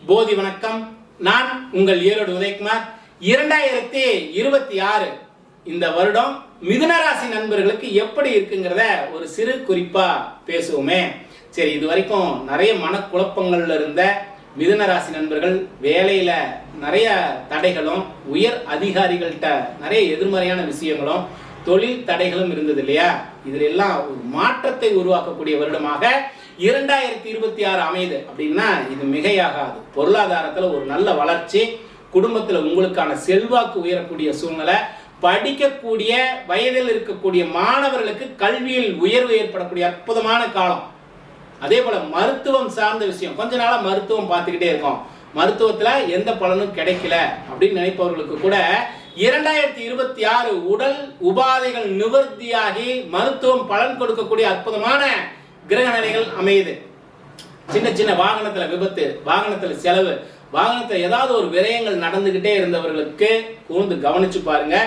போதி வணக்கம். நான் உங்கள் ஈரோடு உதயகுமார். 2026 இந்த வருடம் மிதுன ராசி நண்பர்களுக்கு எப்படி இருக்குங்கிறத ஒரு சிறு குறிப்பா பேசுவோமே. சரி, இது வரைக்கும் நிறைய மனக்குழப்பங்கள்ல இருந்த மிதுன ராசி நண்பர்கள், வேலையில நிறைய தடைகளும், உயர் அதிகாரிகள்கிட்ட நிறைய எதிர்மறையான விஷயங்களும், தொழில் தடைகளும் இருந்தது இல்லையா? இதுல எல்லாம் ஒரு மாற்றத்தை உருவாக்கக்கூடிய வருடமாக 2026 அமையுது அப்படின்னா இது மிகையாகாது. பொருளாதாரத்துல ஒரு நல்ல வளர்ச்சி, குடும்பத்துல உங்களுக்கான செல்வாக்கு உயரக்கூடிய சூழ்நிலை, படிக்கக்கூடிய வயதில் இருக்கக்கூடிய மாணவர்களுக்கு கல்வியில் உயர்வு ஏற்படக்கூடிய அற்புதமான காலம். அதே போல மருத்துவம் சார்ந்த விஷயம், கொஞ்ச நாளா மருத்துவம் பார்த்துக்கிட்டே இருக்கோம், மருத்துவத்துல எந்த பலனும் கிடைக்கல அப்படின்னு நினைப்பவர்களுக்கு கூட 2026 உடல் உபாதைகள் நிவர்த்தியாகி மருத்துவம் பலன் கொடுக்கக்கூடிய அற்புதமான கிரக நிலைகள் அமையுது. சின்ன சின்ன வாகனத்துல விபத்து, வாகனத்துல செலவு, வாகனத்துல ஏதாவது ஒரு விரயங்கள் நடந்துகிட்டே இருந்தவர்களுக்கு கூர்ந்து கவனிச்சு பாருங்க.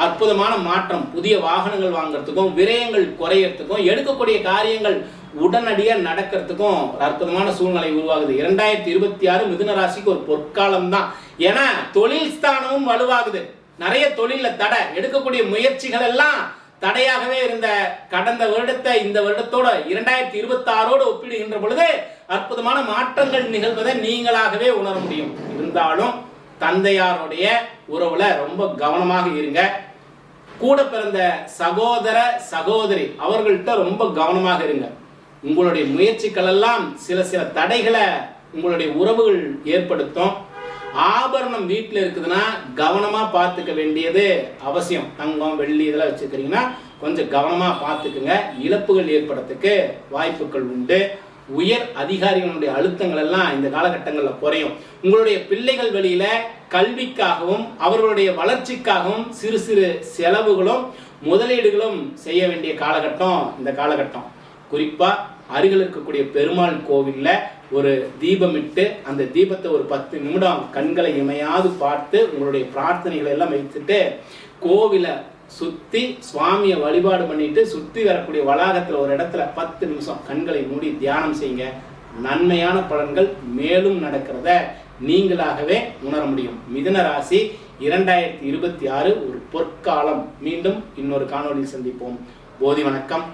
அற்புதமான மாற்றம், புதிய வாகனங்கள் வாங்குறதுக்கும், விரயங்கள் குறையறதுக்கும், எடுக்கக்கூடிய காரியங்கள் உடனடியாக நடக்கிறதுக்கும் ஒரு அற்புதமான சூழ்நிலை உருவாகுது. 2026 மிதுன ராசிக்கு ஒரு பொற்காலம் தான். ஏன்னா தொழில் ஸ்தானமும் வலுவாகுது. நிறைய தொழில தடை, எடுக்கக்கூடிய முயற்சிகள் எல்லாம் தடையாகவே இருந்த கடந்த வருடத்தை இந்த வருடத்தோட 2026 ஒப்பிடுகின்ற பொழுது அற்புதமான மாற்றங்கள் நிகழ்வதை நீங்களாகவே உணர முடியும். இருந்தாலும் தந்தையாருடைய உறவுல ரொம்ப கவனமாக இருங்க. கூட பிறந்த சகோதர சகோதரி அவர்கள்ட்ட ரொம்ப கவனமாக இருங்க. உங்களுடைய முயற்சிகள் எல்லாம் சில சில தடைகளை உங்களுடைய உறவுகள் ஏற்படுத்தும். ஆபரணம் வீட்டில் இருக்குதுன்னா கவனமா பார்த்துக்க வேண்டியது அவசியம். தங்கம் வெள்ளி இதெல்லாம் வச்சுக்கிறீங்கன்னா கொஞ்சம் கவனமா பார்த்துக்குங்க. இழப்புகள் ஏற்படுறதுக்கு வாய்ப்புகள் உண்டு. உயர் அதிகாரிகளுடைய அழுத்தங்கள் எல்லாம் இந்த காலகட்டங்களில் குறையும். உங்களுடைய பிள்ளைகள் வழியில கல்விக்காகவும் அவர்களுடைய வளர்ச்சிக்காகவும் சிறு சிறு செலவுகளும் முதலீடுகளும் செய்ய வேண்டிய காலகட்டம் இந்த காலகட்டம். குறிப்பா அருகில் இருக்கக்கூடிய பெருமாள் கோவில்ல ஒரு தீபமிட்டு அந்த தீபத்தை ஒரு 10 நிமிடம் கண்களை இமையாது பார்த்து உங்களுடைய பிரார்த்தனைகளை எல்லாம் வைத்துட்டு கோவிலை சுத்தி சுவாமியை வழிபாடு பண்ணிட்டு சுத்தி வரக்கூடிய வளாகத்துல ஒரு இடத்துல 10 நிமிஷம் கண்களை மூடி தியானம் செய்யுங்க. நன்மையான பலன்கள் மேலும் நடக்கிறத நீங்களாகவே உணர முடியும். மிதுன ராசி 2026 ஒரு பொற்காலம். மீண்டும் இன்னொரு காணொலியில் சந்திப்போம். போதி வணக்கம்.